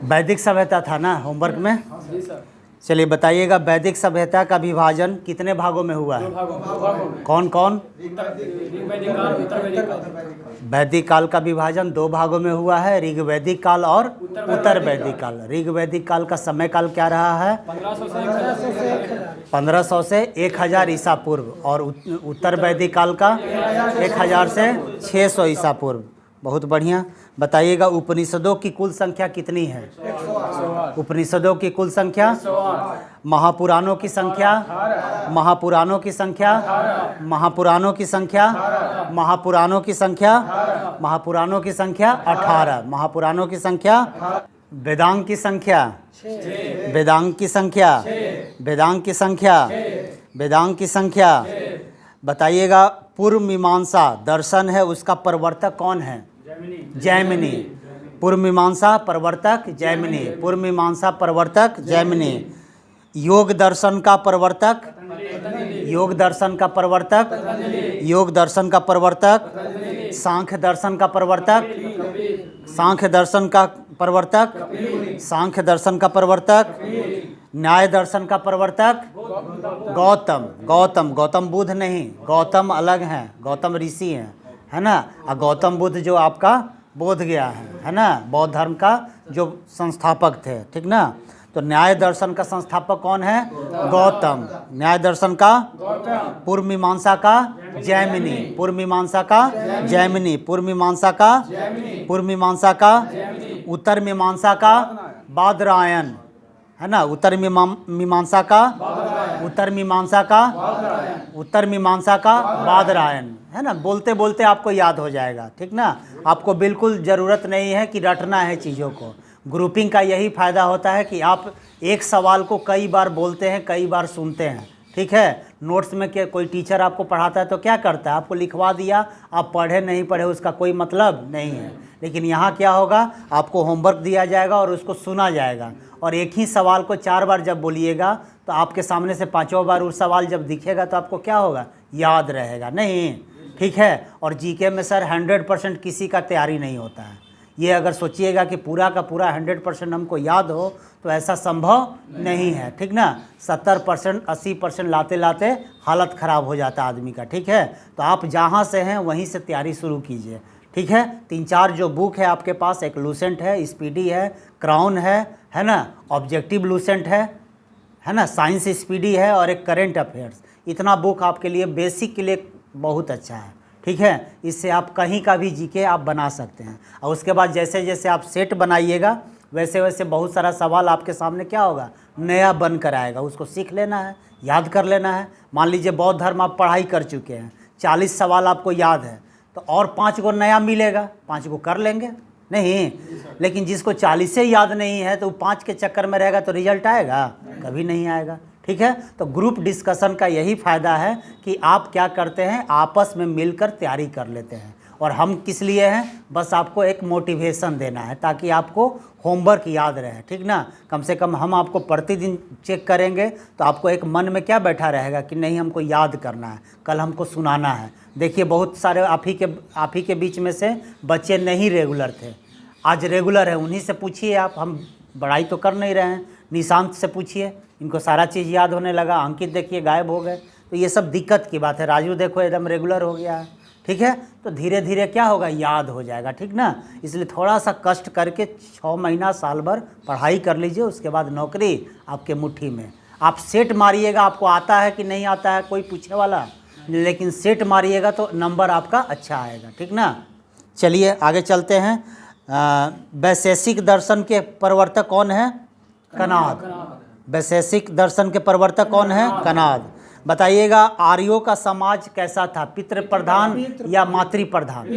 वैदिक सभ्यता था ना होमवर्क में। जी सर। चलिए बताइएगा, वैदिक सभ्यता का विभाजन कितने भागों में हुआ है? दो भागों में। कौन कौन? ऋग्वैदिक काल, उत्तरवैदिक काल। वैदिक काल का विभाजन 2 भागों में हुआ है, ऋग्वैदिक काल और उत्तर वैदिक काल। ऋग्वैदिक काल का समय काल क्या रहा है? 1500 से 1000 ईसा पूर्व, और उत्तर वैदिक काल का 1000 से 600 ईसा पूर्व। बहुत बढ़िया। बताइएगा, उपनिषदों की कुल संख्या कितनी है? उपनिषदों की कुल संख्या? महापुराणों की संख्या? महापुराणों की संख्या? महापुराणों की संख्या? महापुराणों की संख्या? महापुराणों की संख्या 18। महापुराणों की संख्या? वेदांग की संख्या? वेदांग की संख्या? वेदांग की संख्या? वेदांग की संख्या? बताइएगा, पूर्व मीमांसा दर्शन है, उसका प्रवर्तक कौन है? जैमिनी। पूर्व मीमांसा प्रवर्तक जैमिनी। पूर्व मीमांसा प्रवर्तक जैमिनी। योग दर्शन का प्रवर्तक? योग दर्शन का प्रवर्तक? योग दर्शन का प्रवर्तक? सांख्य दर्शन का प्रवर्तक? सांख्य दर्शन का प्रवर्तक? सांख्य दर्शन का प्रवर्तक? न्याय दर्शन का प्रवर्तक? गौतम। गौतम, गौतम बुद्ध नहीं, गौतम अलग हैं, गौतम ऋषि हैं, है ना। और गौतम बुद्ध जो आपका बोध गया है ना, बौद्ध धर्म का जो संस्थापक थे, ठीक ना। तो न्याय दर्शन का संस्थापक कौन है? गौतम। न्याय दर्शन का? पूर्व मीमांसा का? जैमिनी। पूर्व मीमांसा का? जैमिनी। पूर्व मीमांसा का? पूर्व मीमांसा का? उत्तर मीमांसा का? बादरायण, है ना। उत्तर मीमांसा का? उत्तर मीमांसा का? उत्तर मीमांसा का बादरायण, है ना। बोलते बोलते आपको याद हो जाएगा, ठीक ना। आपको बिल्कुल ज़रूरत नहीं है कि रटना है चीज़ों को। ग्रुपिंग का यही फ़ायदा होता है कि आप एक सवाल को कई बार बोलते हैं, कई बार सुनते हैं, ठीक है। नोट्स में क्या कोई टीचर आपको पढ़ाता है तो क्या करता है? आपको लिखवा दिया, आप पढ़े नहीं पढ़े उसका कोई मतलब नहीं है। लेकिन यहाँ क्या होगा, आपको होमवर्क दिया जाएगा और उसको सुना जाएगा, और एक ही सवाल को 4 बार जब बोलिएगा तो आपके सामने से 5वां बार उस सवाल जब दिखेगा तो आपको क्या होगा? याद रहेगा नहीं, ठीक है। और जीके में सर 100% किसी का तैयारी नहीं होता है। ये अगर सोचिएगा कि पूरा का पूरा 100% हमको याद हो तो ऐसा संभव नहीं है, ठीक ना। 70% 80% लाते लाते हालत ख़राब हो जाता है आदमी का, ठीक है। तो आप जहाँ से हैं वहीं से तैयारी शुरू कीजिए, ठीक है। 3-4 जो बुक है आपके पास, एक लूसेंट है, स्पीडी है, क्राउन है ना, ऑब्जेक्टिव लूसेंट है ना, साइंस स्पीडी है, और एक करेंट अफेयर्स। इतना बुक आपके लिए बेसिक के लिए बहुत अच्छा है, ठीक है। इससे आप कहीं का भी जीके आप बना सकते हैं। और उसके बाद जैसे जैसे आप सेट बनाइएगा वैसे वैसे बहुत सारा सवाल आपके सामने क्या होगा? नया बन कर आएगा। उसको सीख लेना है, याद कर लेना है। मान लीजिए बौद्ध धर्म आप पढ़ाई कर चुके हैं, 40 सवाल आपको याद है, तो और 5 को नया मिलेगा, 5 को कर लेंगे नहीं। लेकिन जिसको 40 से याद नहीं है तो 5 के चक्कर में रहेगा तो रिजल्ट आएगा? कभी नहीं आएगा, ठीक है। तो ग्रुप डिस्कशन का यही फ़ायदा है कि आप क्या करते हैं, आपस में मिलकर तैयारी कर लेते हैं। और हम किस लिए हैं? बस आपको एक मोटिवेशन देना है ताकि आपको होमवर्क याद रहे, ठीक ना। कम से कम हम आपको प्रतिदिन चेक करेंगे तो आपको एक मन में क्या बैठा रहेगा कि नहीं, हमको याद करना है, कल हमको सुनाना है। देखिए बहुत सारे आप ही के बीच में से बच्चे नहीं रेगुलर थे, आज रेगुलर है। उन्हीं से पूछिए आप, हम पढ़ाई तो कर नहीं रहे हैं। निशांत से पूछिए, इनको सारा चीज़ याद होने लगा। अंकित देखिए गायब हो गए, तो ये सब दिक्कत की बात है। राजू देखो एकदम रेगुलर हो गया है, ठीक है। तो धीरे धीरे क्या होगा, याद हो जाएगा, ठीक ना। इसलिए थोड़ा सा कष्ट करके 6 महीना साल भर पढ़ाई कर लीजिए, उसके बाद नौकरी आपके मुट्ठी में। आप सेट मारिएगा, आपको आता है कि नहीं आता है कोई पूछने वाला, लेकिन सेट मारिएगा तो नंबर आपका अच्छा आएगा, ठीक ना। चलिए आगे चलते हैं। वैशेषिक दर्शन के प्रवर्तक कौन है? कणाद। वैशेषिक दर्शन के प्रवर्तक कौन है? कणाद। बताइएगा, आर्यों का समाज कैसा था? पितृ प्रधान या मातृ प्रधान?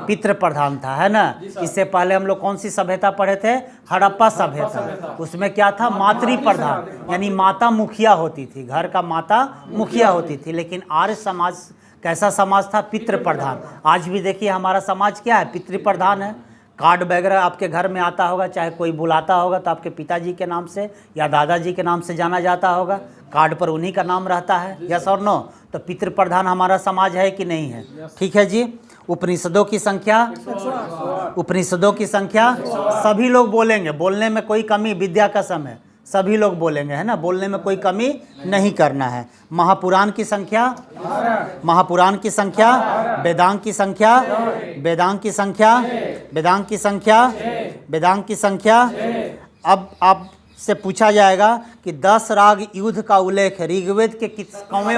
पितृ प्रधान था, है ना। इससे पहले हम लोग कौन सी सभ्यता पढ़े थे? हड़प्पा सभ्यता। उसमें क्या था? मातृ प्रधान, यानी माता मुखिया होती थी, घर का माता मुखिया होती थी। लेकिन आर्य समाज कैसा समाज था? पितृ प्रधान। आज भी देखिए हमारा समाज क्या है? पितृ प्रधान है। कार्ड वगैरह आपके घर में आता होगा, चाहे कोई बुलाता होगा तो आपके पिताजी के नाम से या दादाजी के नाम से जाना जाता होगा, कार्ड पर उन्हीं का नाम रहता है, यस और नो। तो पितृ प्रधान हमारा समाज है कि नहीं है? ठीक है जी। उपनिषदों की संख्या, उपनिषदों की संख्या सभी लोग बोलेंगे, बोलने में कोई कमी, विद्या का समय सभी लोग बोलेंगे, है ना, बोलने में कोई कमी नहीं करना है। महापुराण की संख्या, महापुराण की संख्या, वेदांग की संख्या, वेदांग की संख्या, वेदांग की संख्या, वेदांग की संख्या। अब आपसे पूछा जाएगा कि 10 राग युद्ध का उल्लेख ऋग्वेद के कौवें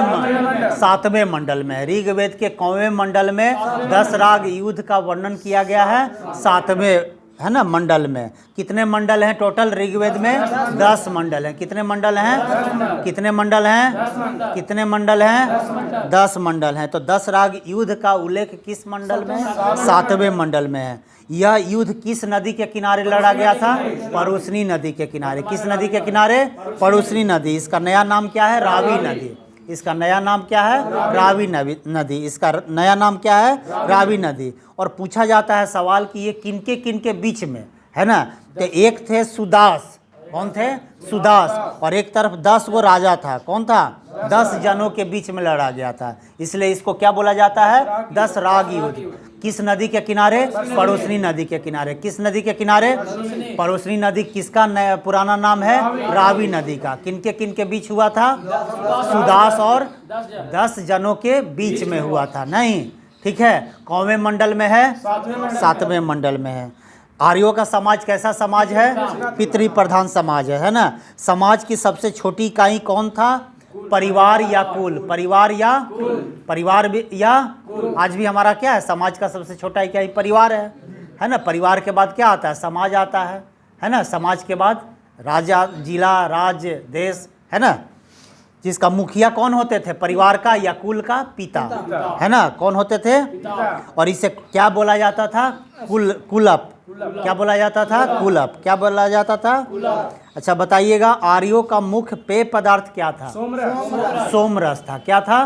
7वें मंडल में है। ऋग्वेद के कौवें मंडल में 10 राग युद्ध का वर्णन किया गया है 7वें, है ना, मंडल में। कितने मंडल हैं टोटल ऋग्वेद में? 10 मंडल हैं। कितने मंडल हैं? कितने मंडल हैं? कितने मंडल हैं? 10 मंडल हैं। तो 10 राग युद्ध का उल्लेख किस मंडल में? 7वें मंडल में है। यह युद्ध किस नदी के किनारे लड़ा गया था? परुशनी नदी के किनारे। किस नदी के किनारे? परुशनी नदी। इसका नया नाम क्या है? रावी नदी। इसका नया नाम क्या है? रावी नदी। इसका नया नाम क्या है? रावी नदी। और पूछा जाता है सवाल कि ये किनके बीच में, है ना, तो एक थे सुदास। कौन थे? सुदास। और एक तरफ 10 वो राजा था। कौन था? 10 जनों के बीच में लड़ा गया था, इसलिए इसको क्या बोला जाता है? 10 राग युद्ध। किस नदी के किनारे? परुशनी नदी के किनारे। किस नदी के किनारे? परुशनी नदी। किसका नया पुराना नाम है? रावी नदी का। किनके बीच हुआ था? सुदास और 10 जनों के बीच में हुआ था। नहीं, ठीक है। कौवें मंडल में है? 7वें मंडल में है। आर्यों का समाज कैसा समाज है? पितृ प्रधान समाज है ना। समाज की सबसे छोटी इकाई कौन था? परिवार या कुल? परिवार या परिवार भी या आज भी हमारा क्या है? समाज का सबसे छोटा इकाई परिवार है ना। परिवार के बाद क्या आता है? समाज आता है ना। समाज के बाद राजा, जिला, राज्य, देश, है ना। जिसका मुखिया कौन होते थे? परिवार का या कुल का? पिता, है ना। कौन होते थे? और इसे क्या बोला जाता था? कुलप। क्या बोला जाता था? कुलप। क्या बोला जाता था? अच्छा बताइएगा, आर्यों का मुख्य पेय पदार्थ क्या था? सोमरस था। क्या था?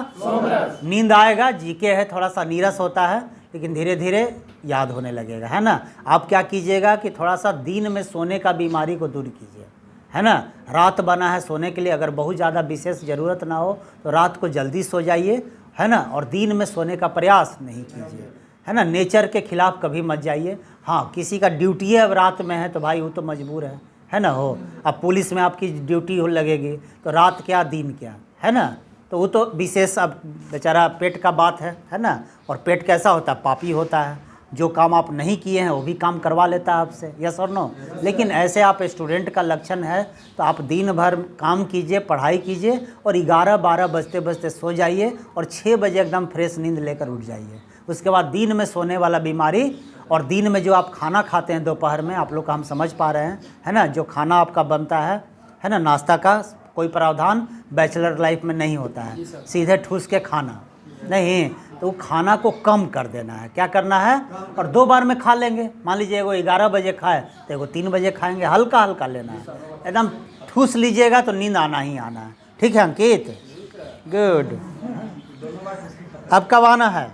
नींद आएगा, जीके है, थोड़ा सा नीरस होता है, लेकिन धीरे धीरे याद होने लगेगा, है ना। आप क्या कीजिएगा कि थोड़ा सा दिन में सोने का बीमारी को दूर कीजिए, है ना। रात बना है सोने के लिए, अगर बहुत ज़्यादा विशेष ज़रूरत ना हो तो रात को जल्दी सो जाइए, है ना। और दिन में सोने का प्रयास नहीं कीजिए, है ना। नेचर के खिलाफ कभी मत जाइए। हाँ, किसी का ड्यूटी है अब रात में है तो भाई वो तो मजबूर है ना। हो, अब पुलिस में आपकी ड्यूटी हो लगेगी तो रात क्या दिन क्या, है ना। तो वो तो विशेष, अब बेचारा पेट का बात है ना। और पेट कैसा होता है? पापी होता है। जो काम आप नहीं किए हैं वो भी काम करवा लेता है आपसे, यस और नो। लेकिन ऐसे आप स्टूडेंट का लक्षण है तो आप दिन भर काम कीजिए, पढ़ाई कीजिए और 11-12 बजते बजते सो जाइए और 6 बजे एकदम फ्रेश नींद लेकर उठ जाइए। उसके बाद दिन में सोने वाला बीमारी, और दिन में जो आप खाना खाते हैं दोपहर में, आप लोग का हम समझ पा रहे हैं, है ना। जो खाना आपका बनता है ना, नाश्ता का कोई प्रावधान बैचलर लाइफ में नहीं होता है, सीधे ठूस के खाना नहीं। तो वो खाना को कम कर देना है। क्या करना है? और 2 बार में खा लेंगे। मान लीजिए एगो 11 बजे खाए तो एगो 3 बजे खाएंगे। हल्का हल्का लेना है, एकदम ठूस लीजिएगा तो नींद आना ही आना है। ठीक है अंकित? गुड। अब कब आना है?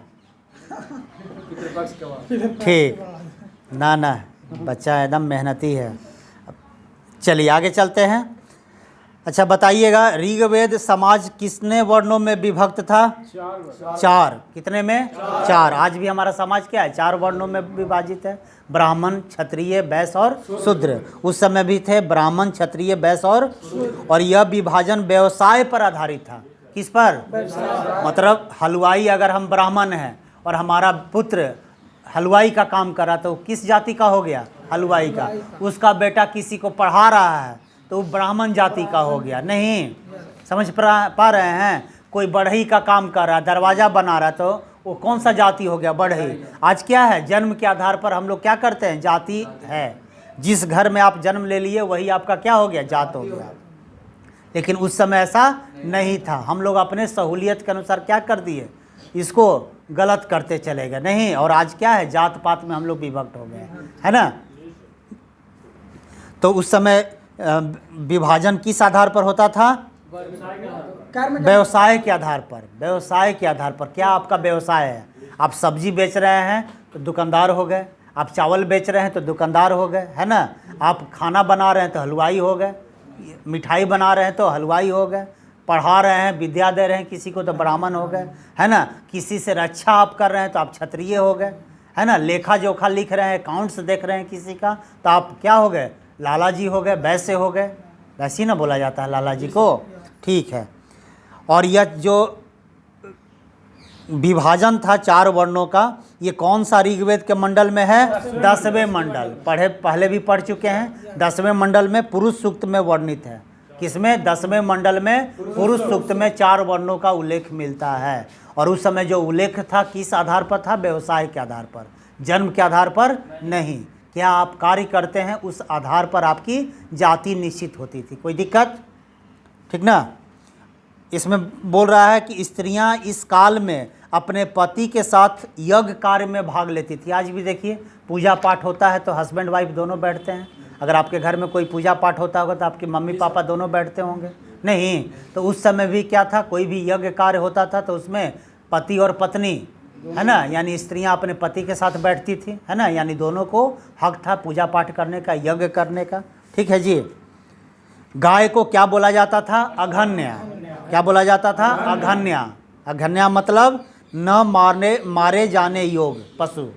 ठीक। ना बच्चा एकदम मेहनती है। चलिए आगे चलते हैं। अच्छा बताइएगा, ऋग्वेद समाज कितने वर्णों में विभक्त था? 4। कितने में? 4। आज भी हमारा समाज क्या है? 4 वर्णों में विभाजित है। ब्राह्मण, क्षत्रिय, वैश्य और शूद्र। उस समय भी थे ब्राह्मण, क्षत्रिय, वैश्य और यह विभाजन व्यवसाय पर आधारित था। किस पर? मतलब हलवाई, अगर हम ब्राह्मण हैं और हमारा पुत्र हलवाई का काम कर रहा तो किस जाति का हो गया? हलवाई का। उसका बेटा किसी को पढ़ा रहा है तो वो ब्राह्मण जाति का हो गया। नहीं समझ पा रहे हैं? कोई बढ़ई का काम कर रहा है, दरवाज़ा बना रहा है, तो वो कौन सा जाति हो गया? बढ़ई। आज क्या है? जन्म के आधार पर हम लोग क्या करते हैं? जाति है। जिस घर में आप जन्म ले लिए वही आपका क्या हो गया? जात हो गया। लेकिन उस समय ऐसा नहीं था। हम लोग अपने सहूलियत के अनुसार क्या कर दिए? इसको गलत करते चले गए। नहीं, और आज क्या है? जात पात में हम लोग विभक्त हो गए, है ना। तो उस समय विभाजन किस आधार पर होता था? व्यवसाय के आधार पर। व्यवसाय के आधार पर। क्या आपका व्यवसाय है? आप सब्जी बेच रहे हैं तो दुकानदार हो गए, आप चावल बेच रहे हैं तो दुकानदार हो गए, है ना। आप खाना बना रहे हैं तो हलवाई हो गए, मिठाई बना रहे हैं तो हलवाई हो गए, पढ़ा रहे हैं, विद्या दे रहे हैं किसी को तो ब्राह्मण हो गए, है ना। किसी से रक्षा आप कर रहे हैं तो आप क्षत्रिय हो गए, है ना। लेखा जोखा लिख रहे हैं, अकाउंट्स देख रहे हैं किसी का तो आप क्या हो गए, लाला जी हो गए, वैसे हो गए। वैसे ही ना बोला जाता है लाला जी को, ठीक है। और यह जो विभाजन था 4 वर्णों का, ये कौन सा ऋग्वेद के मंडल में है, 10वें मंडल। पहले भी पढ़ चुके हैं। 10वें मंडल में पुरुष सूक्त में वर्णित है। किसमें, 10वें मंडल में पुरुष सूक्त में 4 वर्णों का उल्लेख मिलता है। और उस समय जो उल्लेख था किस आधार पर था, व्यवसाय के आधार पर, जन्म के आधार पर नहीं। क्या आप कार्य करते हैं उस आधार पर आपकी जाति निश्चित होती थी। कोई दिक्कत, ठीक ना। इसमें बोल रहा है कि स्त्रियां इस काल में अपने पति के साथ यज्ञ कार्य में भाग लेती थी। आज भी देखिए पूजा पाठ होता है तो हस्बैंड वाइफ दोनों बैठते हैं। अगर आपके घर में कोई पूजा पाठ होता होगा तो आपके मम्मी पापा दोनों बैठते होंगे, नहीं। तो उस समय भी क्या था, कोई भी यज्ञ कार्य होता था तो उसमें पति और पत्नी, है ना, यानी स्त्रियां अपने पति के साथ बैठती थी, है ना, यानी दोनों को हक था पूजा पाठ करने का, यज्ञ करने का, ठीक है जी। गाय को क्या बोला जाता था, अघन्या। क्या बोला जाता था, अघन्या। अघन्या मतलब न मारे जाने योग्य पशु,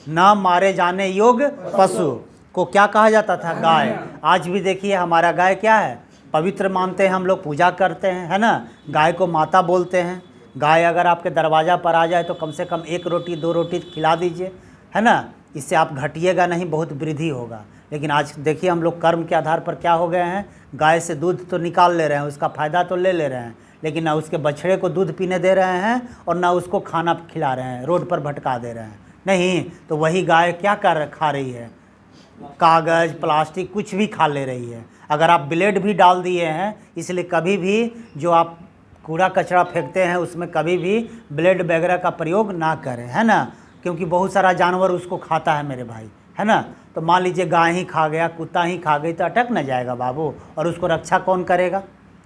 न मारे जाने योग्य पशु को क्या कहा जाता था, गाय। आज भी देखिए हमारा गाय क्या है, पवित्र मानते हैं हम लोग, पूजा करते हैं, है ना। गाय को माता बोलते हैं। गाय अगर आपके दरवाज़ा पर आ जाए तो कम से कम 1 रोटी 2 रोटी खिला दीजिए, है ना। इससे आप घटिएगा नहीं, बहुत वृद्धि होगा। लेकिन आज देखिए हम लोग कर्म के आधार पर क्या हो गए हैं, गाय से दूध तो निकाल ले रहे हैं, उसका फ़ायदा तो ले रहे हैं, लेकिन ना उसके बछड़े को दूध पीने दे रहे हैं और ना उसको खाना खिला रहे हैं, रोड पर भटका दे रहे हैं। नहीं तो वही गाय क्या खा रही है, कागज़ प्लास्टिक कुछ भी खा ले रही है। अगर आप ब्लेड भी डाल दिए हैं, इसलिए कभी भी जो आप कूड़ा कचरा फेंकते हैं उसमें कभी भी ब्लेड वगैरह का प्रयोग ना करें, है ना, क्योंकि बहुत सारा जानवर उसको खाता है मेरे भाई, है ना। तो मान लीजिए गाय ही खा गया, कुत्ता ही खा गई तो अटक न जाएगा बाबू, और उसको रक्षा कौन करेगा।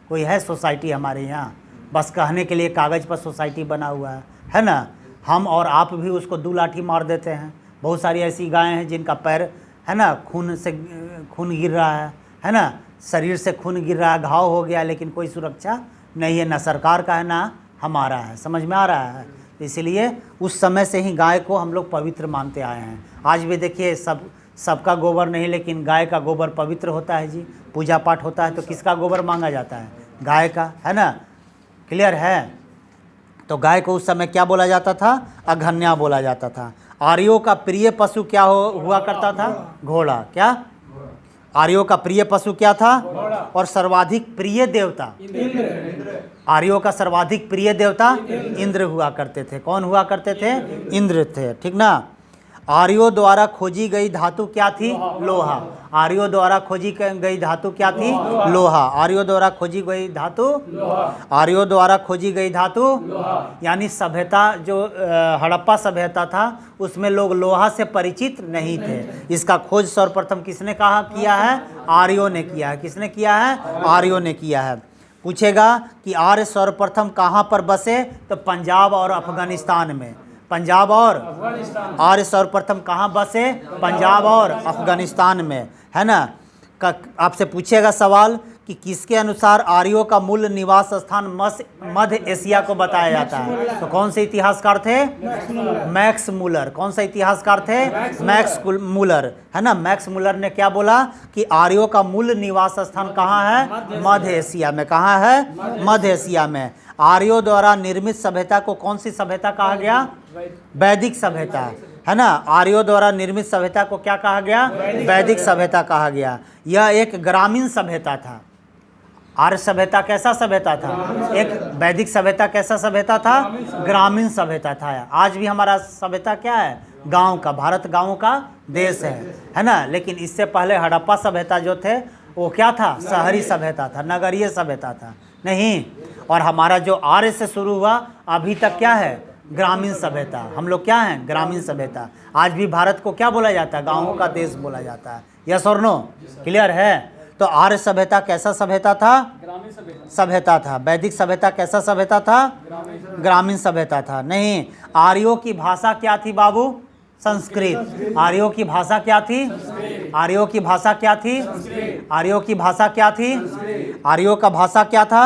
कोई है सोसाइटी हमारे यहाँ, बस कहने के लिए कागज़ पर सोसाइटी बना हुआ है ना। हम और आप भी उसको 2 लाठी मार देते हैं। बहुत सारी ऐसी गायें हैं जिनका पैर, है ना, खून गिर रहा है ना, शरीर से खून गिर रहा है, घाव हो गया, लेकिन कोई सुरक्षा नहीं है, ना सरकार का है ना हमारा है। समझ में आ रहा है। इसलिए उस समय से ही गाय को हम लोग पवित्र मानते आए हैं। आज भी देखिए सबका गोबर नहीं, लेकिन गाय का गोबर पवित्र होता है जी। पूजा पाठ होता है तो किसका गोबर मांगा जाता है, गाय का, है ना। क्लियर है। तो गाय को उस समय क्या बोला जाता था, अघन्या बोला जाता था। आर्यों का प्रिय पशु क्या हुआ करता था, घोड़ा। क्या, आर्यों का प्रिय पशु क्या था, और सर्वाधिक प्रिय देवता, आर्यों का सर्वाधिक प्रिय देवता इंद्र हुआ करते थे। कौन हुआ करते थे, इंद्र थे, ठीक ना। आर्यों द्वारा खोजी गई धातु क्या थी, लोहा। आर्यों द्वारा खोजी गई धातु क्या थी, लोहा। आर्यों द्वारा खोजी गई धातु, आर्यों द्वारा खोजी गई धातु, यानी सभ्यता जो हड़प्पा सभ्यता था उसमें लोग लोहा से परिचित नहीं थे। इसका खोज सर्वप्रथम किसने किया है, आर्यों ने किया है। किसने किया है, आर्यों ने किया है। पूछेगा कि आर्य सर्वप्रथम कहाँ पर बसे, तो पंजाब और अफगानिस्तान में। पंजाब और आर्य सर्वप्रथम कहाँ बसे, पंजाब और अफगानिस्तान में, है ना। आपसे पूछेगा सवाल कि किसके अनुसार आर्यों का मूल निवास स्थान मध्य एशिया को बताया जाता है, तो कौन से इतिहासकार थे, मैक्स मूलर। कौन सा इतिहासकार थे, मैक्स मूलर, है ना। मैक्स मूलर ने क्या बोला कि आर्यों का मूल निवास स्थान कहाँ है, मध्य एशिया में। कहाँ है, मध्य एशिया में। आर्यों द्वारा निर्मित सभ्यता को कौन सी सभ्यता कहा गया, वैदिक सभ्यता, है ना। आर्यों द्वारा निर्मित सभ्यता को क्या कहा गया, वैदिक सभ्यता कहा गया। यह एक ग्रामीण सभ्यता था। आर्य सभ्यता कैसा सभ्यता था, एक वैदिक सभ्यता कैसा सभ्यता था, ग्रामीण सभ्यता था। आज भी हमारा सभ्यता क्या है, गांव का, भारत गांवों का देश है ना। लेकिन इससे पहले हड़प्पा सभ्यता जो थे वो क्या था, शहरी सभ्यता था, नगरीय सभ्यता था, नहीं। और हमारा जो आर्य से शुरू हुआ अभी तक क्या है, ग्रामीण सभ्यता। हम लोग क्या हैं, ग्रामीण सभ्यता। आज भी भारत को क्या बोला जाता है, गाँवों का देश बोला जाता है। यस और नो, क्लियर है। तो आर्य सभ्यता कैसा सभ्यता था, सभ्यता था। वैदिक सभ्यता कैसा सभ्यता था, ग्रामीण सभ्यता था, नहीं। आर्यों की भाषा क्या थी बाबू, संस्कृत। आर्यों की भाषा क्या थी, आर्यों की भाषा क्या थी, आर्यों की भाषा क्या थी, आर्यों का भाषा क्या था,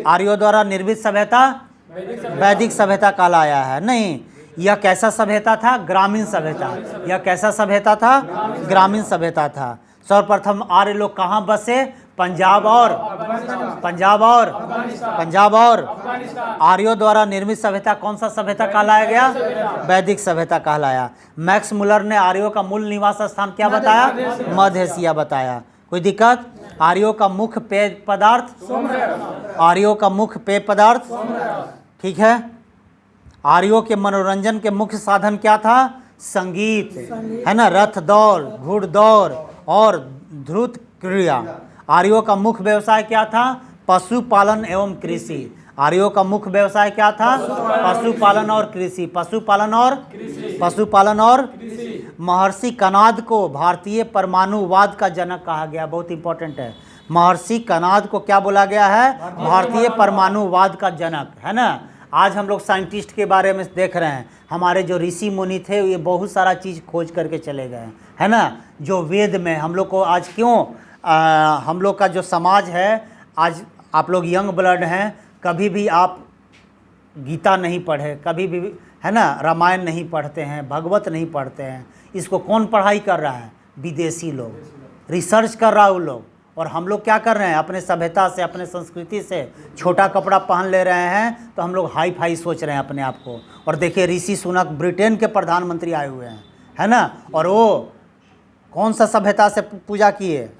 आर्यों द्वारा निर्मित सभ्यता वैदिक सभ्यता कहलाया है। नहीं, यह कैसा सभ्यता था? ग्रामीण सभ्यता। यह कैसा सभ्यता था? ग्रामीण सभ्यता था। सर्वप्रथम आर्य लोग कहाँ बसे? पंजाब और आर्यों द्वारा निर्मित सभ्यता कौन सा सभ्यता कहलाया गया? वैदिक सभ्यता कहलाया। मैक्स मुलर ने आर्यों का मूल निवास स्थान क्या बताया? मध्य एशिया बताया। कोई दिक्कत? आर्यों का मुख्य पेय पदार्थ? आर्यों का मुख्य पेय पदार्थ, ठीक है। आर्यों के मनोरंजन के मुख्य साधन क्या था? संगीत, है ना, रथ दौड़, घुड़दौड़ और ध्रुत क्रिया। आर्यों का मुख्य व्यवसाय क्या था? पशुपालन एवं कृषि। आर्यों का मुख्य व्यवसाय क्या था? पशुपालन और कृषि। पशुपालन और महर्षि कनाद को भारतीय परमाणुवाद का जनक कहा गया। बहुत इंपॉर्टेंट है। महर्षि कनाद को क्या बोला गया है? भारतीय परमाणुवाद का जनक, है ना। आज हम लोग साइंटिस्ट के बारे में देख रहे हैं। हमारे जो ऋषि मुनि थे ये बहुत सारा चीज़ खोज करके चले गए, है ना। जो वेद में हम लोग को आज क्यों हम लोग का जो समाज है, आज आप लोग यंग ब्लड हैं, कभी भी आप गीता नहीं पढ़े, कभी भी, है ना, रामायण नहीं पढ़ते हैं, भगवत नहीं पढ़ते हैं। इसको कौन पढ़ाई कर रहा है? विदेशी लोग, रिसर्च कर रहा है वो लोग। और हम लोग क्या कर रहे हैं? अपने सभ्यता से, अपने संस्कृति से छोटा कपड़ा पहन ले रहे हैं, तो हम लोग हाई फाई सोच रहे हैं अपने आप को। और देखिए ऋषि सुनक ब्रिटेन के प्रधानमंत्री आए हुए हैं, है ना, और वो कौन सा सभ्यता से पूजा किए?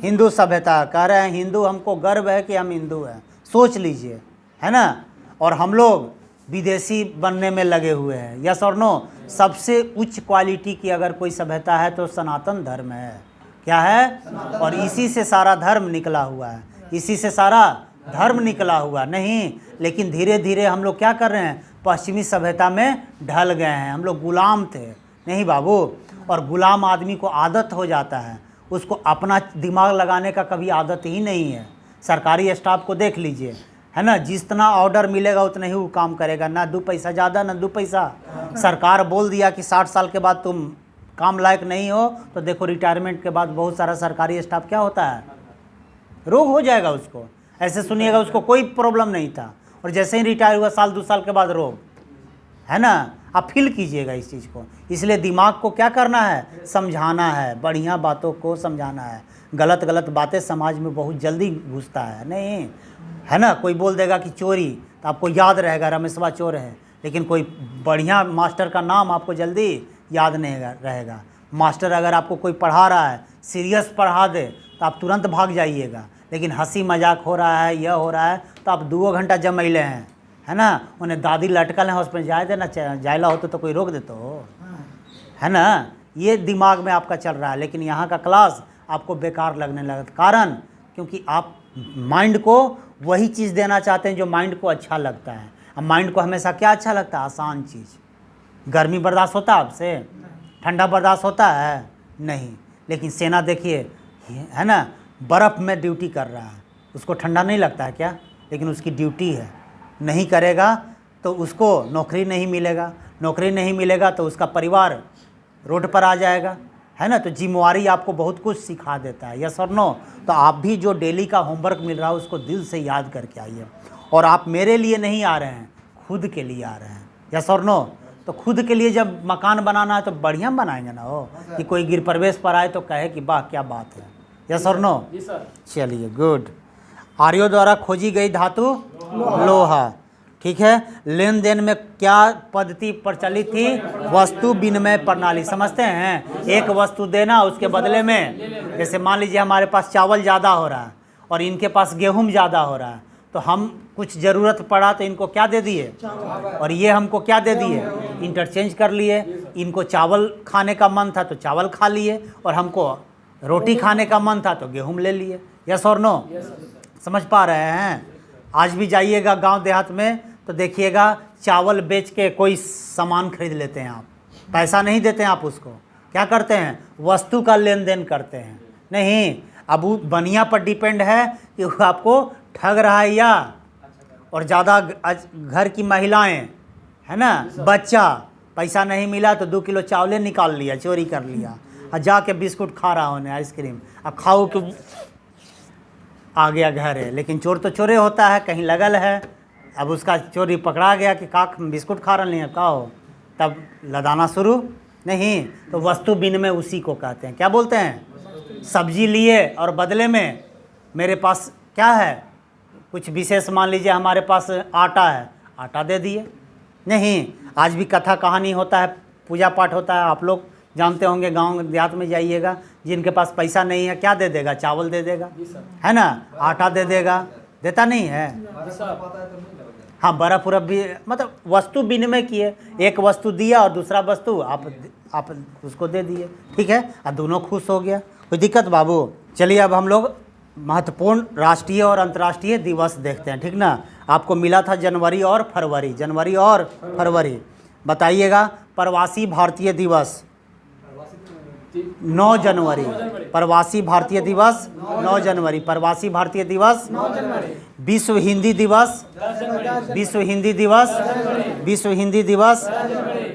हिंदू सभ्यता। कह रहे हैं हिंदू, हमको गर्व है कि हम हिंदू हैं। सोच लीजिए, है ना। और हम लोग विदेशी बनने में लगे हुए हैं। यस और नो? सबसे उच्च क्वालिटी की अगर कोई सभ्यता है तो सनातन धर्म है। क्या है? और इसी से सारा धर्म निकला हुआ है, इसी से सारा धर्म निकला हुआ। नहीं, लेकिन धीरे धीरे हम लोग क्या कर रहे हैं? पश्चिमी सभ्यता में ढल गए हैं। हम लोग गुलाम थे। नहीं बाबू, और गुलाम आदमी को आदत हो जाता है, उसको अपना दिमाग लगाने का कभी आदत ही नहीं है। सरकारी स्टाफ को देख लीजिए, है ना, जितना ऑर्डर मिलेगा उतना ही वो काम करेगा, ना 2 पैसा ज़्यादा ना 2 पैसा। सरकार बोल दिया कि 60 साल के बाद तुम काम लायक नहीं हो, तो देखो रिटायरमेंट के बाद बहुत सारा सरकारी स्टाफ क्या होता है? रोग हो जाएगा उसको। ऐसे सुनिएगा उसको कोई प्रॉब्लम नहीं था, और जैसे ही रिटायर हुआ 1-2 साल के बाद रोग, है ना। आप फील कीजिएगा इस चीज़ को। इसलिए दिमाग को क्या करना है? समझाना है, बढ़िया बातों को समझाना है। गलत गलत बातें समाज में बहुत जल्दी घुसता है, नहीं, है ना। कोई बोल देगा कि चोरी, तो आपको याद रहेगा रमेशवा चोर है, लेकिन कोई बढ़िया मास्टर का नाम आपको जल्दी याद नहीं रहेगा। मास्टर अगर आपको कोई पढ़ा रहा है, सीरियस पढ़ा दे, तो आप तुरंत भाग जाइएगा। लेकिन हंसी मजाक हो रहा है, यह हो रहा है, तो आप 2 घंटा जमैले हैं, है ना। उन्हें दादी लटकल है हॉस्पिटल, जाए देना, जायला होते तो कोई रोक देते हो, है ना। ये दिमाग में आपका चल रहा है। लेकिन यहाँ का क्लास आपको बेकार लगने लगा। कारण क्योंकि आप माइंड को वही चीज़ देना चाहते हैं जो माइंड को अच्छा लगता है। अब माइंड को हमेशा क्या अच्छा लगता है? आसान चीज़। गर्मी बर्दाश्त होता है आपसे? ठंडा बर्दाश्त होता है? नहीं। लेकिन सेना देखिए, है ना, बर्फ़ में ड्यूटी कर रहा है, उसको ठंडा नहीं लगता है क्या? लेकिन उसकी ड्यूटी है, नहीं करेगा तो उसको नौकरी नहीं मिलेगा, नौकरी नहीं मिलेगा तो उसका परिवार रोड पर आ जाएगा, है ना। तो जिम्मेवारी आपको बहुत कुछ सिखा देता है। यस और नो? तो आप भी जो डेली का होमवर्क मिल रहा है उसको दिल से याद करके आइए। और आप मेरे लिए नहीं आ रहे हैं, खुद के लिए आ रहे हैं। यस और नो? तो खुद के लिए जब मकान बनाना है तो बढ़िया बनाएंगे ना, हो कि कोई गृह प्रवेश पर आए तो कहे कि वाह क्या बात है। यस और नो? चलिए, गुड। आर्यों द्वारा खोजी गई धातु लोहा, ठीक है। लेन देन में क्या पद्धति प्रचलित थी? वस्तु विनिमय प्रणाली। समझते हैं? एक वस्तु देना, उसके बदले में, जैसे मान लीजिए हमारे पास चावल ज़्यादा हो रहा है और इनके पास गेहूं ज़्यादा हो रहा है, तो हम कुछ ज़रूरत पड़ा तो इनको क्या दे दिए, और ये हमको क्या दे दिए, इंटरचेंज कर लिए। इनको चावल खाने का मन था तो चावल खा लिए, और हमको रोटी खाने का मन था तो गेहूँ ले लिए। यस और नो? समझ पा रहे हैं? आज भी जाइएगा गांव देहात में तो देखिएगा चावल बेच के कोई सामान खरीद लेते हैं। आप पैसा नहीं देते हैं, आप उसको क्या करते हैं? वस्तु का लेन देन करते हैं। नहीं, अब वो बनिया पर डिपेंड है कि वो आपको ठग रहा है या, और ज़्यादा घर की महिलाएं, है ना, बच्चा पैसा नहीं मिला तो 2 किलो चावल निकाल लिया, चोरी कर लिया, और जाके बिस्कुट खा रहा होने, आइसक्रीम, अब खाओ कि आ गया घर है, लेकिन चोर तो चोरे होता है, कहीं लगल है। अब उसका चोरी पकड़ा गया कि काक बिस्कुट खा रहे हैं का हो, तब लदाना शुरू नहीं। तो वस्तु विनिमय उसी को कहते हैं। क्या बोलते हैं? सब्जी लिए और बदले में मेरे पास क्या है, कुछ विशेष, मान लीजिए हमारे पास आटा है, आटा दे दिए। नहीं, आज भी कथा कहानी होता है, पूजा पाठ होता है, आप लोग जानते होंगे, गांव देहात में जाइएगा, जिनके पास पैसा नहीं है क्या दे देगा? चावल दे देगा, है ना, आटा दे देगा, देता नहीं है? हाँ, बर्फ उरफ भी, मतलब वस्तु विनिमय किए, एक वस्तु दिया और दूसरा वस्तु आप उसको दे दिए, ठीक है, और दोनों खुश हो गया। कोई दिक्कत बाबू? चलिए अब हम लोग महत्वपूर्ण राष्ट्रीय और अंतर्राष्ट्रीय दिवस देखते हैं, ठीक ना। आपको मिला था जनवरी और फरवरी, जनवरी और फरवरी। बताइएगा, प्रवासी भारतीय दिवस 9 जनवरी, प्रवासी भारतीय दिवस 9 जनवरी, प्रवासी भारतीय दिवस, विश्व हिंदी दिवस, विश्व हिंदी दिवस, विश्व हिंदी दिवस,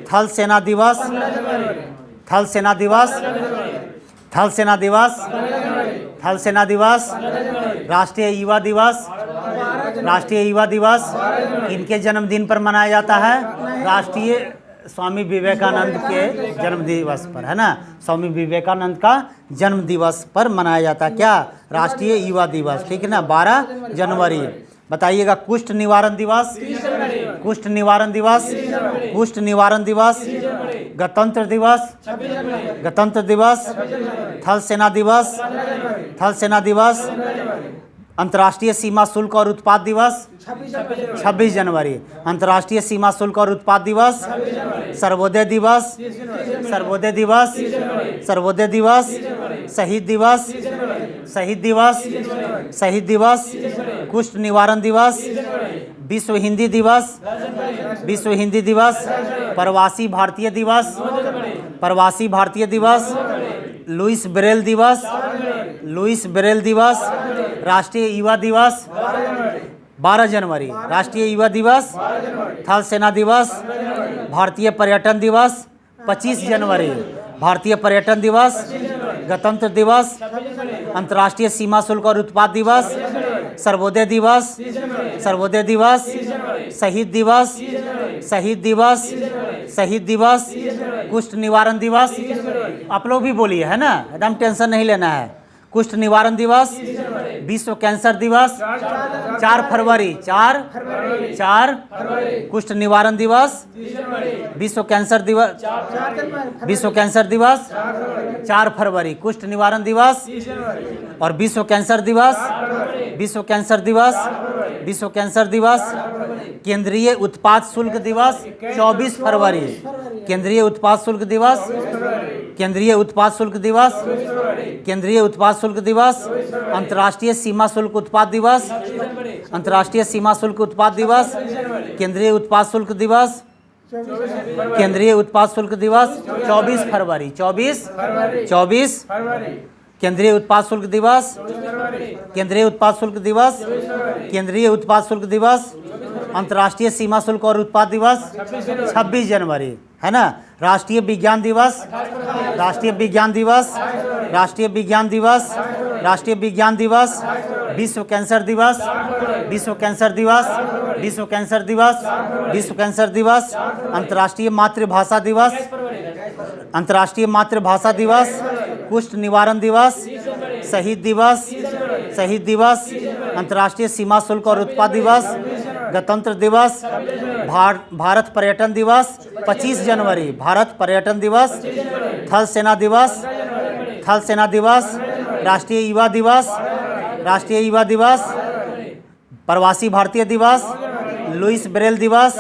थल सेना दिवस, थल सेना दिवस, थल सेना दिवस, थल सेना दिवस, राष्ट्रीय युवा दिवस, राष्ट्रीय युवा दिवस इनके जन्मदिन पर मनाया जाता है। राष्ट्रीय स्वामी विवेकानंद के जन्म दिवस पर, है ना, स्वामी विवेकानंद का जन्म दिवस पर मनाया जाता है। क्या? राष्ट्रीय युवा दिवस, ठीक है ना, 12 जनवरी। बताइएगा, कुष्ठ निवारण दिवस, कुष्ठ निवारण दिवस, कुष्ठ निवारण दिवस, गणतंत्र दिवस, गणतंत्र दिवस, थल सेना दिवस, थल सेना दिवस, अंतर्राष्ट्रीय सीमा शुल्क और उत्पाद दिवस 26 जनवरी, अंतर्राष्ट्रीय सीमा शुल्क और उत्पाद दिवस, सर्वोदय दिवस, सर्वोदय दिवस, सर्वोदय दिवस, शहीद दिवस, शहीद दिवस, शहीद दिवस, कुष्ठ निवारण दिवस, विश्व हिंदी दिवस, विश्व हिंदी दिवस, प्रवासी भारतीय दिवस, प्रवासी भारतीय दिवस, लुइस ब्रेल दिवस, लुइस ब्रेल दिवस, राष्ट्रीय युवा दिवस 12 जनवरी, राष्ट्रीय युवा दिवस, थल सेना दिवस, भारतीय पर्यटन दिवस 25 जनवरी, भारतीय पर्यटन दिवस, गणतंत्र दिवस, अंतर्राष्ट्रीय सीमा शुल्क और उत्पाद दिवस, सर्वोदय दिवस, सर्वोदय दिवस, शहीद दिवस, शहीद दिवस, शहीद दिवस, कुष्ठ निवारण दिवस। आप लोग भी बोलिए, है ना, एकदम टेंशन नहीं लेना है। कुष्ठ निवारण दिवस, विश्व कैंसर दिवस 4 फरवरी, 4 कुष्ठ निवारण दिवस, विश्व कैंसर दिवस, विश्व कैंसर दिवस 4 फरवरी, कुष्ठ निवारण दिवस और विश्व कैंसर दिवस, विश्व कैंसर दिवस, विश्व कैंसर दिवस। केंद्रीय उत्पाद शुल्क दिवस 24 फरवरी, केंद्रीय उत्पाद शुल्क दिवस, केंद्रीय उत्पाद शुल्क दिवस, केंद्रीय उत्पाद शुल्क दिवस, अंतर्राष्ट्रीय सीमा शुल्क उत्पाद दिवस, अंतर्राष्ट्रीय सीमा शुल्क उत्पाद दिवस, केंद्रीय उत्पाद शुल्क दिवस, केंद्रीय उत्पाद शुल्क दिवस 24 फरवरी, 24 केंद्रीय उत्पाद शुल्क दिवस, केंद्रीय उत्पाद शुल्क दिवस, केंद्रीय उत्पाद शुल्क दिवस, अंतर्राष्ट्रीय सीमा शुल्क और उत्पाद दिवस 26 जनवरी, है ना। राष्ट्रीय विज्ञान दिवस, राष्ट्रीय विज्ञान दिवस, राष्ट्रीय विज्ञान दिवस, राष्ट्रीय विज्ञान दिवस, विश्व कैंसर दिवस, विश्व कैंसर दिवस, विश्व कैंसर दिवस, विश्व कैंसर दिवस, अंतर्राष्ट्रीय मातृभाषा दिवस, अंतर्राष्ट्रीय मातृभाषा दिवस, कुष्ठ निवारण दिवस, शहीद दिवस, शहीद दिवस, अंतर्राष्ट्रीय सीमा शुल्क और उत्पाद दिवस, गणतंत्र दिवस, भारत पर्यटन दिवस 25 जनवरी, भारत पर्यटन दिवस, थल सेना दिवस, थल सेना दिवस, राष्ट्रीय युवा दिवस, राष्ट्रीय युवा दिवस, प्रवासी भारतीय दिवस, लुइस ब्रेल दिवस,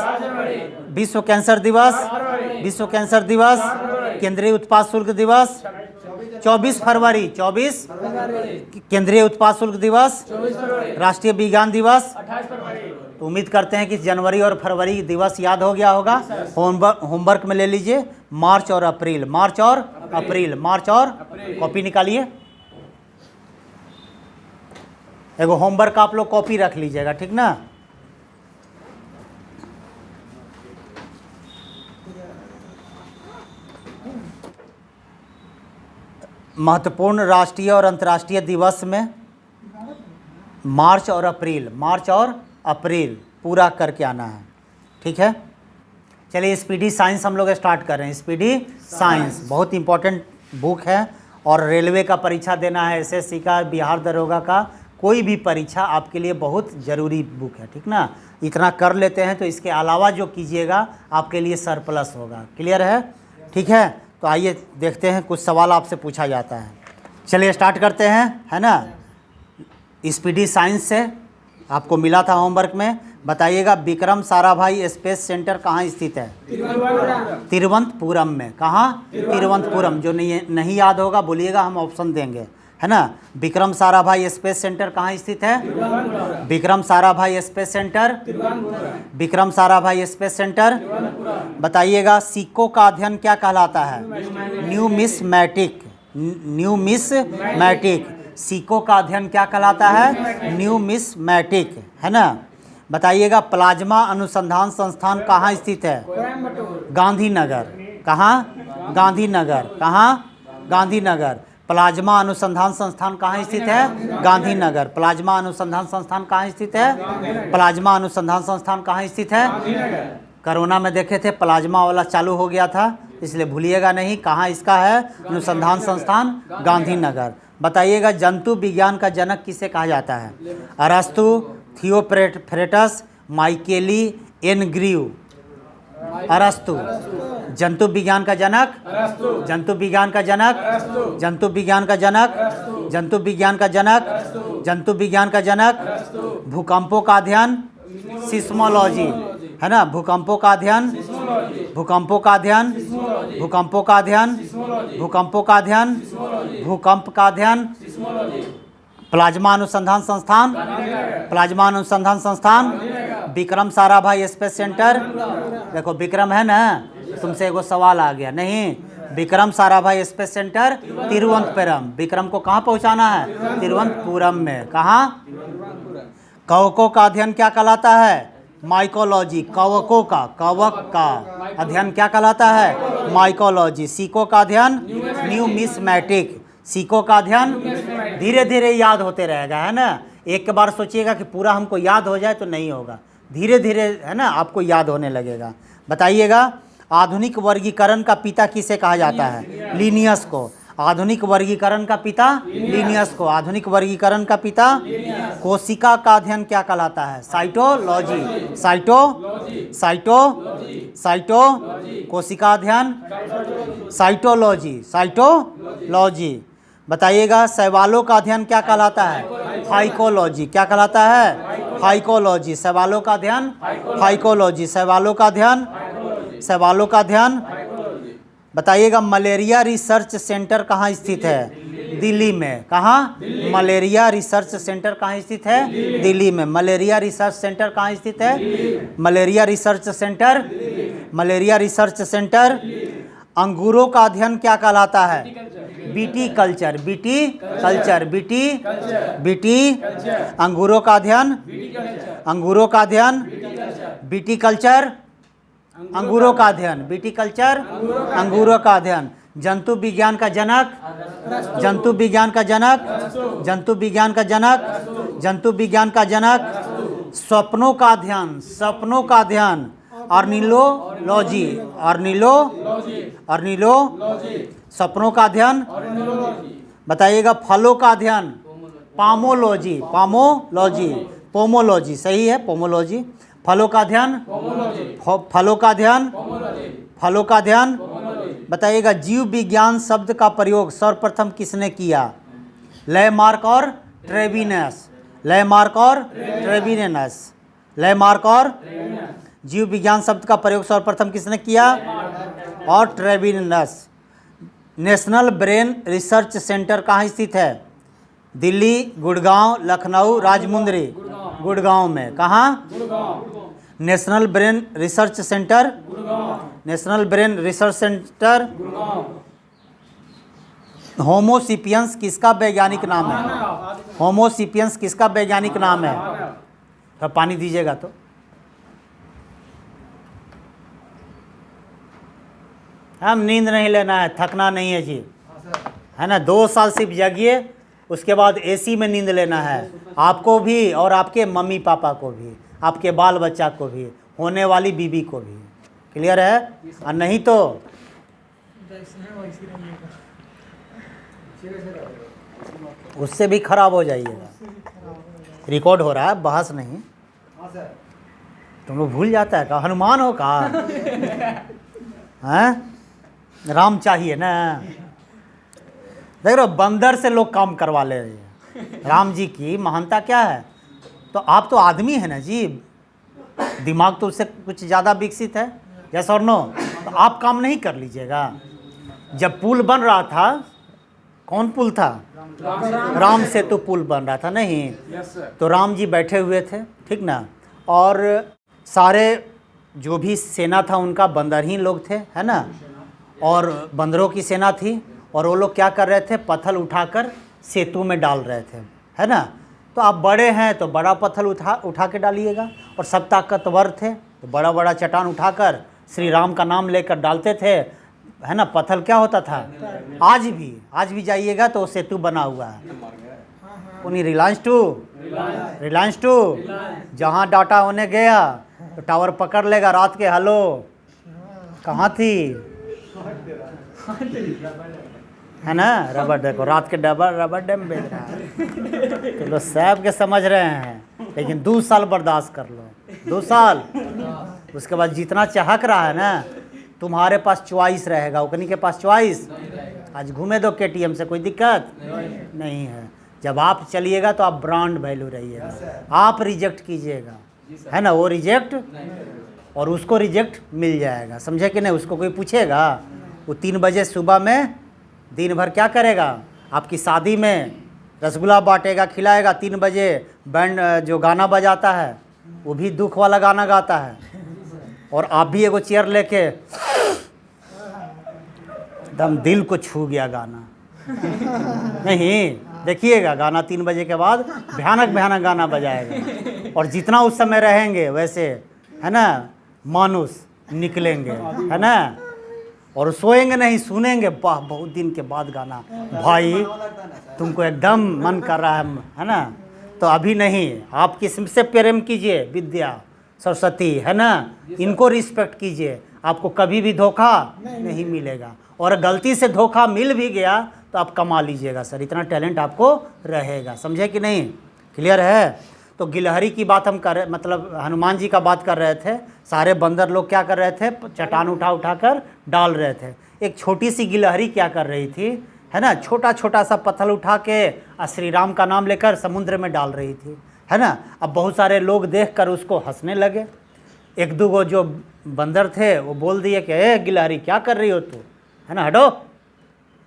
विश्व कैंसर दिवस, विश्व कैंसर दिवस, केंद्रीय उत्पाद शुल्क दिवस 24 फरवरी, 24 केंद्रीय उत्पाद शुल्क दिवस, राष्ट्रीय विज्ञान दिवस। तो उम्मीद करते हैं कि जनवरी और फरवरी दिवस याद हो गया होगा। होमवर्क में ले लीजिए मार्च और अप्रैल, मार्च और अप्रैल, मार्च और कॉपी निकालिए। एगो होमवर्क आप लोग कॉपी रख लीजिएगा, ठीक ना। महत्वपूर्ण राष्ट्रीय और अंतर्राष्ट्रीय दिवस में मार्च और अप्रैल पूरा करके आना है। ठीक है, चलिए स्पीडी साइंस हम लोग स्टार्ट कर रहे हैं। स्पीडी साइंस बहुत इंपॉर्टेंट बुक है और रेलवे का परीक्षा देना है, एसएससी का, बिहार दरोगा का, कोई भी परीक्षा आपके लिए बहुत ज़रूरी बुक है। ठीक ना, इतना कर लेते हैं तो इसके अलावा जो कीजिएगा आपके लिए सरप्लस होगा। क्लियर है? ठीक है, तो आइए देखते हैं, कुछ सवाल आपसे पूछा जाता है। चलिए स्टार्ट करते हैं, है ना। स्पीडी साइंस से आपको मिला था होमवर्क में। बताइएगा विक्रम साराभाई स्पेस सेंटर कहाँ स्थित है? तिरुवनंतपुरम में। कहाँ? तिरुवनंतपुरम। जो नहीं याद होगा बोलिएगा, हम ऑप्शन देंगे, है ना। विक्रम साराभाई स्पेस सेंटर कहाँ स्थित है? Vikram Sarabhai space centre, Vikram Sarabhai space centre. बताइएगा सिक्कों का अध्ययन क्या कहलाता है? न्यूमिस्मैटिक। न्यूमिस्मैटिक। सिक्कों का अध्ययन क्या कहलाता है? न्यूमिस्मैटिक, है ना। बताइएगा प्लाज्मा अनुसंधान संस्थान कहाँ स्थित है? गांधीनगर। कहाँ? गांधीनगर। कहाँ? गांधीनगर। प्लाज्मा अनुसंधान संस्थान कहाँ स्थित है? गांधीनगर। प्लाज्मा अनुसंधान संस्थान कहाँ स्थित है? प्लाज्मा अनुसंधान संस्थान कहाँ स्थित है? कोरोना में देखे थे प्लाज्मा वाला चालू हो गया था, इसलिए भूलिएगा नहीं। कहाँ इसका है? अनुसंधान संस्थान गांधीनगर। बताइएगा जंतु विज्ञान का जनक किसे कहा जाता है? अरस्तु, थियोफ्रेटस, माइकेली, एनग्रीव। अरस्तु। जंतु विज्ञान का जनक? जंतु विज्ञान का जनक? जंतु विज्ञान का जनक? जंतु विज्ञान का जनक? जंतु विज्ञान का जनक? भूकंपों का अध्ययन? सिस्मोलॉजी, है ना। भूकंपों का अध्ययन, भूकंपों का अध्ययन, भूकंपों का अध्ययन, भूकंपों का अध्ययन, भूकंप का अध्ययन। प्लाज्मा अनुसंधान संस्थान, प्लाज्मा अनुसंधान संस्थान। Vikram Sarabhai space centre. देखो विक्रम है ना, तुमसे एगो सवाल आ गया नहीं। Vikram Sarabhai space centre Thiruvananthapuram. विक्रम को कहाँ पहुँचाना है? तिरुवनंतपुरम में। कहाँ? कवकों का अध्ययन क्या कहलाता है? माइकोलॉजी। कवकों का, कवक का अध्ययन क्या कहलाता है? माइकोलॉजी। सिक्कों का अध्ययन? न्यूमिस्मैटिक। सिक्कों का अध्ययन? धीरे धीरे याद होते रहेगा, है ना। एक के बार सोचिएगा कि पूरा हमको याद हो जाए तो नहीं होगा, धीरे धीरे, है ना, आपको याद होने लगेगा। बताइएगा आधुनिक वर्गीकरण का पिता किसे कहा जाता है? लिनियस को। आधुनिक वर्गीकरण का पिता? लिनियस को। आधुनिक वर्गीकरण का पिता? कोशिका का अध्ययन क्या कहलाता है? साइटोलॉजी। साइटो कोशिका अध्ययन? साइटोलॉजी। साइटोलॉजी। बताइएगा शैवालों का अध्ययन क्या कहलाता है? फाइकोलॉजी। क्या कहलाता है? फाइकोलॉजी। शैवालों का अध्ययन? फाइकोलॉजी। शैवालों का अध्ययन? शैवालों का अध्ययन। बताइएगा मलेरिया रिसर्च सेंटर कहाँ स्थित है? दिल्ली में। कहाँ? मलेरिया रिसर्च सेंटर कहाँ स्थित है? दिल्ली में। मलेरिया रिसर्च सेंटर कहाँ स्थित है? Malaria research centre, malaria research centre. अंगूरों का अध्ययन क्या कहलाता है? BT culture. BT culture. BT अंगूरों का अध्ययन? अंगूरों का अध्ययन? BT culture. अंगूरों का अध्ययन, विटिकल्चर, अंगूरों का अध्ययन। जंतु विज्ञान का जनक? जंतु विज्ञान का जनक? जंतु विज्ञान का जनक? जंतु विज्ञान का जनक। स्वप्नों का अध्ययन? सपनों का अध्ययन? ऑर्निलोलॉजी। ऑर्निलो सपनों का अध्ययन। बताइएगा फलों का अध्ययन? पामोलॉजी। पामोलॉजी। पोमोलॉजी सही है, पोमोलॉजी। फलों का अध्ययन? फलों का अध्ययन? फलों का अध्ययन। बताइएगा जीव विज्ञान शब्द का प्रयोग सर्वप्रथम किसने किया? लैमार्क और ट्रेविनस। लैमार्क और ट्रेविनस। लैमार्क और जीव विज्ञान शब्द का प्रयोग सर्वप्रथम किसने किया? और ट्रेविनस। नेशनल ब्रेन रिसर्च सेंटर कहाँ स्थित है? दिल्ली, गुड़गांव, लखनऊ, राजमुंदरी। गुड़गांव में। कहाँ? National brain research centre, national brain research centre. Homo sapiens किसका वैज्ञानिक नाम है? होमोसिपियंस किसका वैज्ञानिक नाम है? तो पानी दीजिएगा तो। हम नींद नहीं लेना है, थकना नहीं है जी, है ना। 2 साल सिर्फ जगिए, उसके बाद एसी में नींद लेना है, आपको भी और आपके मम्मी पापा को भी, आपके बाल बच्चा को भी, होने वाली बीबी को भी। क्लियर है? और नहीं तो उससे भी खराब हो जाइएगा। रिकॉर्ड हो रहा है, बहस नहीं। तुम लोग भूल जाता है का हनुमान हो का? हैं? राम चाहिए ना। देख रहे हो, बंदर से लोग काम करवा ले रहे हैं। राम जी की महानता क्या है? तो आप तो आदमी है ना जी, दिमाग तो उससे कुछ ज़्यादा विकसित है। यस और नो? तो आप काम नहीं कर लीजिएगा? जब पुल बन रहा था, कौन पुल था? राम सेतु पुल बन रहा था नहीं? तो राम जी बैठे हुए थे, ठीक ना, और सारे जो भी सेना था उनका बंदर ही लोग थे, है ना, और बंदरों की सेना थी, और वो लोग क्या कर रहे थे? पत्थर उठाकर सेतु में डाल रहे थे, है ना। तो आप बड़े हैं तो बड़ा पत्थर उठा के डालिएगा, और सब ताकतवर थे तो बड़ा बड़ा चट्टान उठाकर श्री राम का नाम लेकर डालते थे, है ना। पत्थर क्या होता था? आज भी जाइएगा तो सेतु बना हुआ है। उन्हीं रिलायंस टू जहाँ डाटा होने गया तो टावर पकड़ लेगा रात के। हेलो, कहाँ थी? है ना, रबर, देखो रात के रबर डैम बेच रहा है। तो लोग सब के समझ रहे हैं, लेकिन 2 साल बर्दाश्त कर लो, 2 साल। उसके बाद जितना चहक रहा है ना, तुम्हारे पास चॉइस रहेगा, उकनी के पास चॉइस। आज घूमे दो केटीएम से, कोई दिक्कत नहीं है। जब आप चलिएगा तो आप ब्रांड वैल्यू रहिएगा, आप रिजेक्ट कीजिएगा, है ना, वो रिजेक्ट, और उसको रिजेक्ट मिल जाएगा, समझे कि नहीं। उसको कोई पूछेगा, वो 3 बजे सुबह में दिन भर क्या करेगा? आपकी शादी में रसगुल्ला बांटेगा, खिलाएगा। 3 बजे बैंड जो गाना बजाता है वो भी दुख वाला गाना गाता है, और आप भी एगो चेयर लेके एकदम दिल को छू गया गाना। नहीं, देखिएगा गाना 3 बजे के बाद भयानक गाना बजाएगा, और जितना उस समय रहेंगे वैसे, है ना, मानुष निकलेंगे, है ना, और सोएंगे नहीं, सुनेंगे। वाह, बहुत दिन के बाद गाना, भाई तुमको एकदम मन कर रहा है ना। तो अभी नहीं, आप किससे प्रेम कीजिए? विद्या सरस्वती, है ना, इनको रिस्पेक्ट कीजिए, आपको कभी भी धोखा नहीं मिलेगा। और गलती से धोखा मिल भी गया तो आप कमा लीजिएगा सर, इतना टैलेंट आपको रहेगा, समझे कि नहीं? क्लियर है? तो गिलहरी की बात हम कर, मतलब हनुमान जी का बात कर रहे थे। सारे बंदर लोग क्या कर रहे थे? चट्टान उठा कर डाल रहे थे। एक छोटी सी गिलहरी क्या कर रही थी, है ना, छोटा सा पत्थर उठा के श्री राम का नाम लेकर समुद्र में डाल रही थी, है ना। अब बहुत सारे लोग देखकर उसको हंसने लगे। 1-2 जो बंदर थे वो बोल दिए कि ए गिलहरी, क्या कर रही हो तू, है ना, हटो,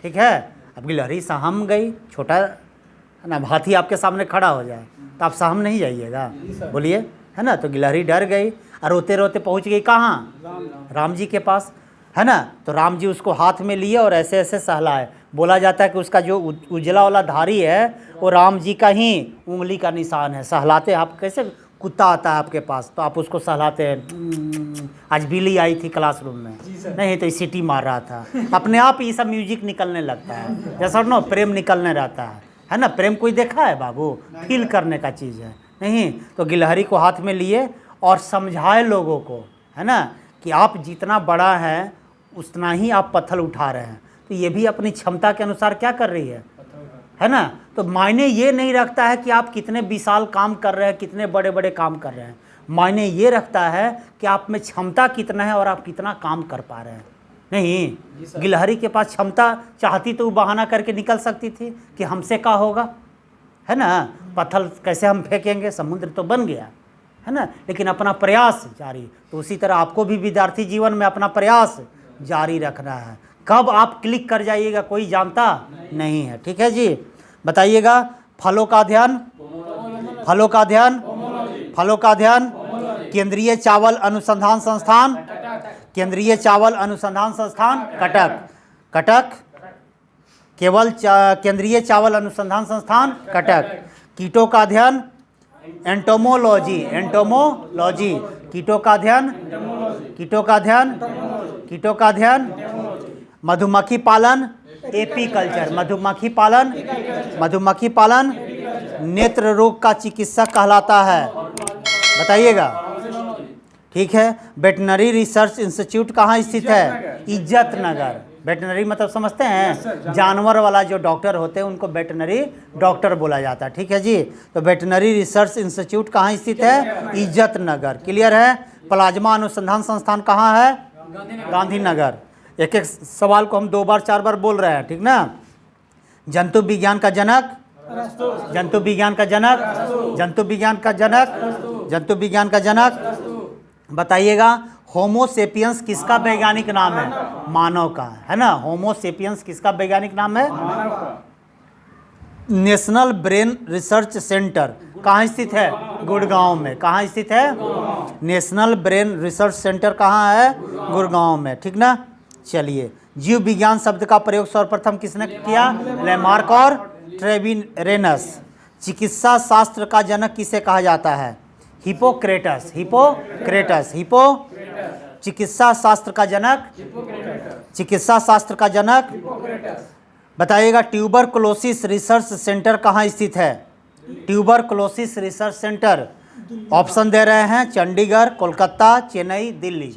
ठीक है। अब गिलहरी सहम गई, छोटा है ना, हाथी आपके सामने खड़ा हो जाए तो आप सहम नहीं जाइएगा, बोलिए, है ना। तो गिलहरी डर गई और रोते रोते पहुंच गई कहाँ? राम जी के पास, है ना। तो राम जी उसको हाथ में लिए और ऐसे ऐसे सहलाए। बोला जाता है कि उसका जो उजला वाला धारी है वो राम जी का ही उंगली का निशान है। सहलाते आप कैसे, कुत्ता आता है आपके पास तो आप उसको सहलाते हैं। आज बिल्ली आई थी क्लासरूम में, नहीं तो सीटी मार रहा था, अपने आप ये सब म्यूजिक निकलने लगता है, जैसा नो प्रेम निकलने रहता है ना। प्रेम कोई देखा है बाबू? फील करने का चीज़ है, नहीं। तो गिलहरी को हाथ में लिए और समझाए लोगों को, है ना, कि आप जितना बड़ा है उतना ही आप पत्थर उठा रहे हैं। तो ये भी अपनी क्षमता के अनुसार क्या कर रही है ना। तो मायने ये नहीं रखता है कि आप कितने विशाल काम कर रहे हैं, कितने बड़े बड़े काम कर रहे हैं। मायने ये रखता है कि आप में क्षमता कितना है और आप कितना काम कर पा रहे हैं। नहीं, गिलहरी के पास क्षमता चाहती तो वो बहाना करके निकल सकती थी कि हमसे क्या होगा, है ना, पत्थर कैसे हम फेंकेंगे, समुद्र तो बन गया, है ना। लेकिन अपना प्रयास जारी। तो उसी तरह आपको भी विद्यार्थी जीवन में अपना प्रयास जारी रखना है। कब आप क्लिक कर जाइएगा कोई जानता नहीं है, ठीक है जी। बताइएगा, फलों का ध्यान, फलों का ध्यान, फलों का ध्यान। केंद्रीय चावल अनुसंधान संस्थान, केंद्रीय चावल अनुसंधान संस्थान कटक, कटक केवल केंद्रीय चावल अनुसंधान संस्थान कटक। कीटों का अध्ययन, एंटोमोलॉजी, एंटोमोलॉजी, कीटों का अध्ययन, कीटों का अध्ययन, कीटों का अध्ययन। मधुमक्खी पालन, एपीकल्चर। मधुमक्खी पालन नेत्र रोग का चिकित्सक कहलाता है, बताइएगा। ठीक है। वेटनरी रिसर्च इंस्टीट्यूट कहाँ स्थित है? इज्जत नगर। वेटनरी मतलब समझते हैं, जानवर वाला जो डॉक्टर होते हैं उनको वेटनरी डॉक्टर बोला जाता है। ठीक है जी। तो वेटनरी रिसर्च इंस्टीट्यूट कहाँ स्थित है? इज्जत नगर। क्लियर है। प्लाज्मा अनुसंधान संस्थान कहाँ है? गांधीनगर। एक एक सवाल को हम 2 बार 4 बार बोल रहे हैं, ठीक ना। जंतु विज्ञान का जनक? जंतु विज्ञान का जनक? जंतु विज्ञान का जनक? जंतु विज्ञान का जनक बताइएगा। होमो सेपियंस किसका वैज्ञानिक नाम है? मानव का, है ना। होमो सेपियंस किसका वैज्ञानिक नाम है? नेशनल ब्रेन रिसर्च सेंटर कहाँ स्थित है? गुड़गांव में। कहाँ स्थित है? नेशनल ब्रेन रिसर्च सेंटर कहाँ है? गुड़गांव में, ठीक ना। चलिए, जीव विज्ञान शब्द का प्रयोग सर्वप्रथम किसने किया? लेमार्क और ट्रेविरेनस। चिकित्सा शास्त्र का जनक किसे कहा जाता है? हिपोक्रेटस। हिपोक्रेटस। चिकित्सा शास्त्र का जनक? चिकित्सा शास्त्र का जनक बताइएगा। ट्यूबरकुलोसिस रिसर्च सेंटर कहाँ स्थित है? ट्यूबरकुलोसिस रिसर्च सेंटर ऑप्शन दे रहे हैं, चंडीगढ़, कोलकाता, चेन्नई, दिल्ली।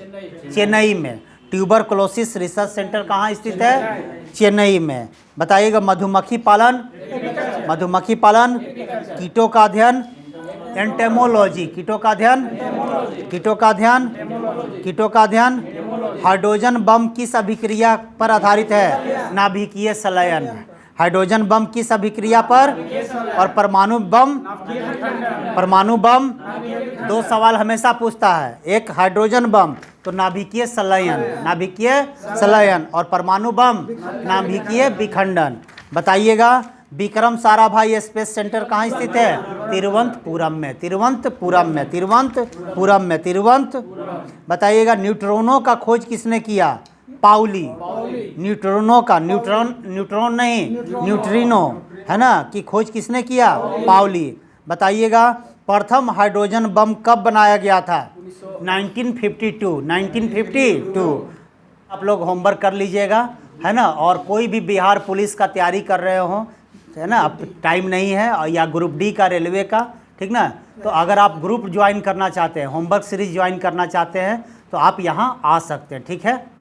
चेन्नई में। ट्यूबरकुलोसिस रिसर्च सेंटर कहाँ स्थित है? चेन्नई में। बताइएगा। मधुमक्खी पालन? मधुमक्खी पालन कीटों का अध्ययन? एंटेमोलॉजी। कीटों का अध्ययन? कीटों का अध्ययन? कीटों का अध्ययन। हाइड्रोजन बम किस अभिक्रिया पर आधारित है? नाभिकीय संलयन। हाइड्रोजन बम किस अभिक्रिया पर? और परमाणु बम? परमाणु बम 2 सवाल हमेशा पूछता है। एक हाइड्रोजन बम तो नाभिकीय संलयन, नाभिकीय संलयन, और परमाणु बम नाभिकीय विखंडन। बताइएगा। विक्रम साराभाई स्पेस सेंटर कहाँ स्थित है? तिरुवनंतपुरम में। तिरुवनंतपुरम में। तिरुवनंतपुरम में। बताइएगा। न्यूट्रॉनों का खोज किसने किया? पाउली। न्यूट्रॉनों का, न्यूट्रॉन नहीं, न्यूट्रिनो, है ना, की खोज किसने किया? पाउली। बताइएगा। प्रथम हाइड्रोजन बम कब बनाया गया था? 1952। आप लोग होमवर्क कर लीजिएगा, है ना। और कोई भी बिहार पुलिस का तैयारी कर रहे हो, है ना, अब टाइम नहीं है, और या ग्रुप डी का, रेलवे का, ठीक ना। तो अगर आप ग्रुप ज्वाइन करना चाहते हैं, होमवर्क सीरीज ज्वाइन करना चाहते हैं, तो आप यहाँ आ सकते हैं, ठीक है।